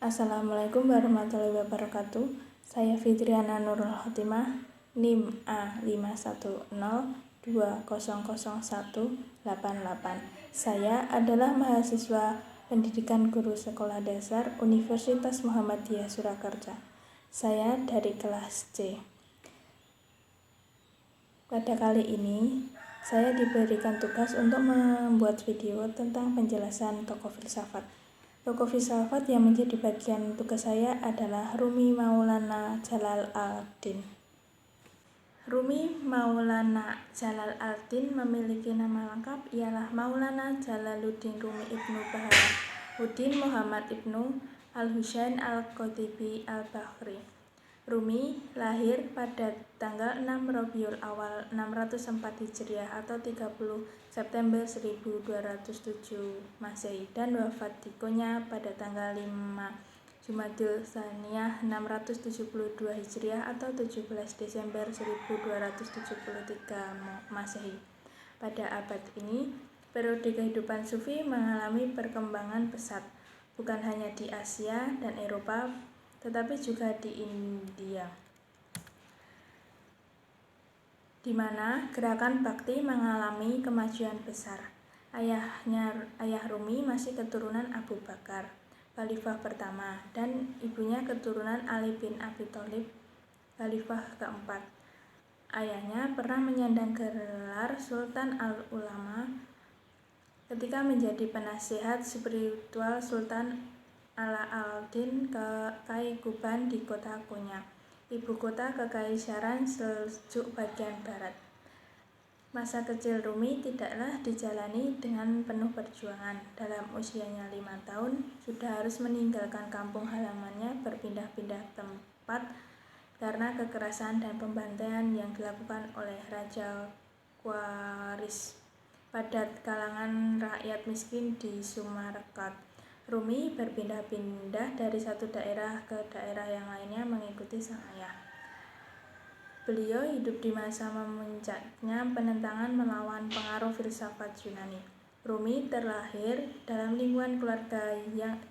Assalamualaikum warahmatullahi wabarakatuh. Saya Fitriana Nurul Khotimah, NIM A5102000188. Saya adalah mahasiswa Pendidikan Guru Sekolah Dasar Universitas Muhammadiyah Surakarta. Saya dari kelas C. Pada kali ini, saya diberikan tugas untuk membuat video tentang penjelasan tokoh filsafat. Tokoh filsafat yang menjadi bagian tugas saya adalah Rumi Maulana Jalaluddin. Rumi Maulana Jalaluddin memiliki nama lengkap ialah Maulana Jalaluddin Rumi Ibnu Bahauddin Muhammad Ibnu Al-Husain Al-Qothibi Al-Bakhri. Rumi lahir pada tanggal 6 Rabiul Awal 604 Hijriah atau 30 September 1207 Masehi dan wafat di Konya pada tanggal 5 Jumadil Tsaniyah 672 Hijriah atau 17 Desember 1273 Masehi. Pada abad ini, periode kehidupan Sufi mengalami perkembangan pesat, bukan hanya di Asia dan Eropa, tetapi juga di India, di mana gerakan bakti mengalami kemajuan besar. Ayah Rumi masih keturunan Abu Bakar, khalifah pertama, dan ibunya keturunan Ali bin Abi Thalib, khalifah keempat. Ayahnya pernah menyandang gelar Sultan Al-Ulama ketika menjadi penasihat spiritual Sultan Ala-al-Din Kaiguban di kota Konya, ibu kota Kekaisaran Seljuk bagian barat. Masa kecil Rumi tidaklah dijalani dengan penuh perjuangan. Dalam usianya 5 tahun, sudah harus meninggalkan kampung halamannya berpindah-pindah tempat karena kekerasan dan pembantaian yang dilakukan oleh Raja Qawaris pada kalangan rakyat miskin di Sumarkand. Rumi berpindah-pindah dari satu daerah ke daerah yang lainnya mengikuti sang ayah. Beliau hidup di masa memuncaknya penentangan melawan pengaruh filsafat Yunani. Rumi terlahir dalam lingkungan keluarga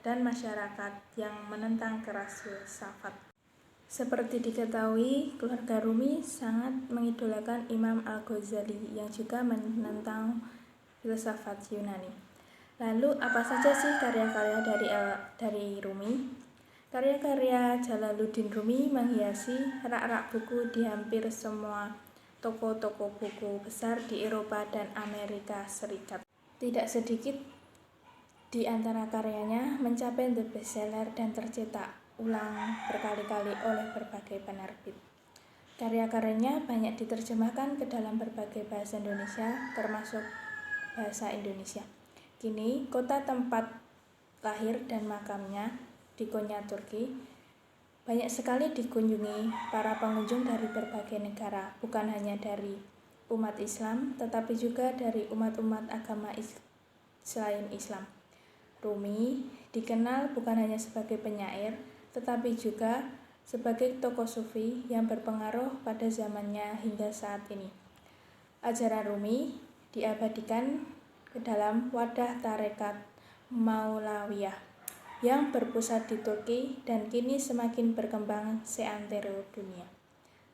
dan masyarakat yang menentang keras filsafat. Seperti diketahui, keluarga Rumi sangat mengidolakan Imam Al-Ghazali yang juga menentang filsafat Yunani. Lalu apa saja sih karya-karya dari Rumi? Karya-karya Jalaluddin Rumi menghiasi rak-rak buku di hampir semua toko-toko buku besar di Eropa dan Amerika Serikat. Tidak sedikit di antara karyanya mencapai the bestseller dan tercetak ulang berkali-kali oleh berbagai penerbit. Karya-karyanya banyak diterjemahkan ke dalam berbagai bahasa Indonesia, termasuk bahasa Indonesia. Kini, kota tempat lahir dan makamnya di Konya, Turki, banyak sekali dikunjungi para pengunjung dari berbagai negara, bukan hanya dari umat Islam, tetapi juga dari umat-umat agama selain Islam. Rumi dikenal bukan hanya sebagai penyair, tetapi juga sebagai tokoh sufi yang berpengaruh pada zamannya hingga saat ini. Ajaran Rumi diabadikan ke dalam wadah tarekat Maulawiyah yang berpusat di Turki dan kini semakin berkembang seantero dunia.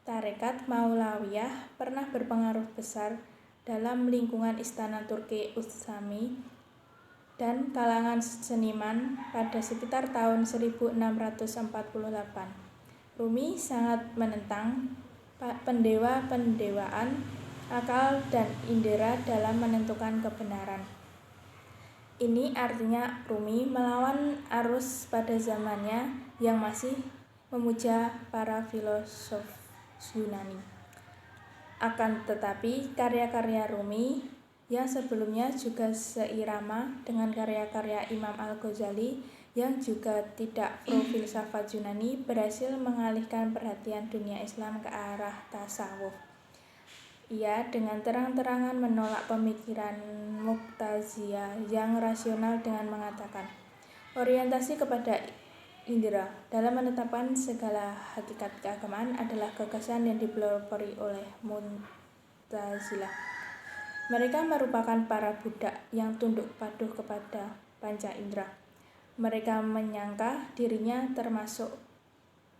Tarekat Maulawiyah pernah berpengaruh besar dalam lingkungan istana Turki Utsmani dan kalangan seniman pada sekitar tahun 1648. Rumi sangat menentang pendewaan akal dan indera dalam menentukan kebenaran. Ini artinya Rumi melawan arus pada zamannya yang masih memuja para filosof Yunani. Akan tetapi, karya-karya Rumi yang sebelumnya juga seirama dengan karya-karya Imam Al-Ghazali yang juga tidak pro filsafat Yunani berhasil mengalihkan perhatian dunia Islam ke arah tasawuf. Ia dengan terang-terangan menolak pemikiran Mu'tazilah yang rasional dengan mengatakan, orientasi kepada indera dalam menetapkan segala hakikat keagamaan adalah gagasan yang dipelopori oleh Mu'tazilah. Mereka merupakan para budak yang tunduk patuh kepada panca indera. mereka menyangka dirinya termasuk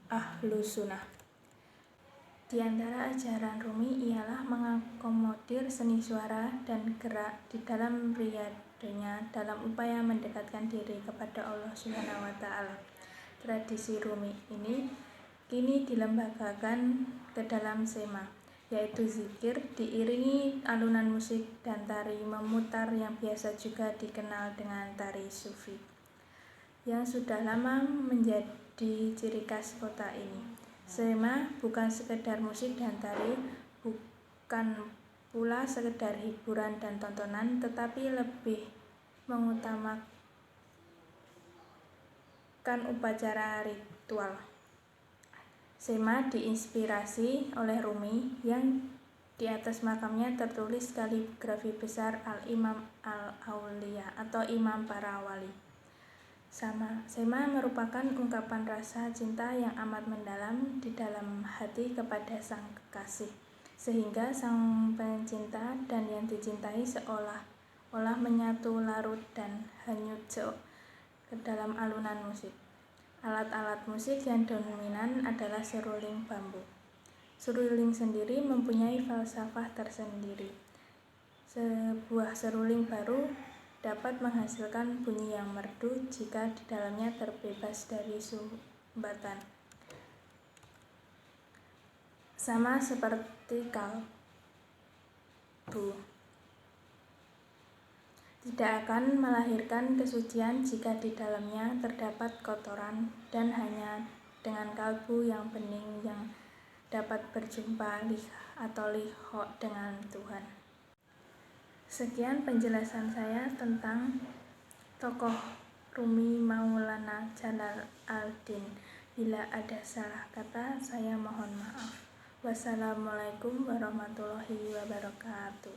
ahlu sunnah. Di antara ajaran Rumi ialah mengakomodir seni suara dan gerak di dalam riyadhahnya dalam upaya mendekatkan diri kepada Allah Subhanahu wa Ta'ala. Tradisi Rumi ini kini dilembagakan ke dalam sema, yaitu zikir diiringi alunan musik dan tari memutar yang biasa juga dikenal dengan tari sufi, yang sudah lama menjadi ciri khas kota ini. Sema bukan sekedar musik dan tari, bukan pula sekedar hiburan dan tontonan, tetapi lebih mengutamakan upacara ritual. Sema diinspirasi oleh Rumi yang di atas makamnya tertulis kaligrafi besar Al-Imam Al-Auliya atau Imam para wali. Sema merupakan ungkapan rasa cinta yang amat mendalam di dalam hati kepada sang kekasih, sehingga sang pencinta dan yang dicintai seolah-olah menyatu larut dan hanyut ke dalam alunan musik. Alat-alat musik yang dominan adalah seruling bambu. Seruling sendiri mempunyai falsafah tersendiri. Sebuah seruling baru dapat menghasilkan bunyi yang merdu jika di dalamnya terbebas dari sumbatan. Sama seperti kalbu, tidak akan melahirkan kesucian jika di dalamnya terdapat kotoran, dan hanya dengan kalbu yang bening yang dapat berjumpa liho dengan Tuhan. Sekian penjelasan saya tentang tokoh Rumi Maulana Jalaluddin. Bila ada salah kata, saya mohon maaf. Wassalamualaikum warahmatullahi wabarakatuh.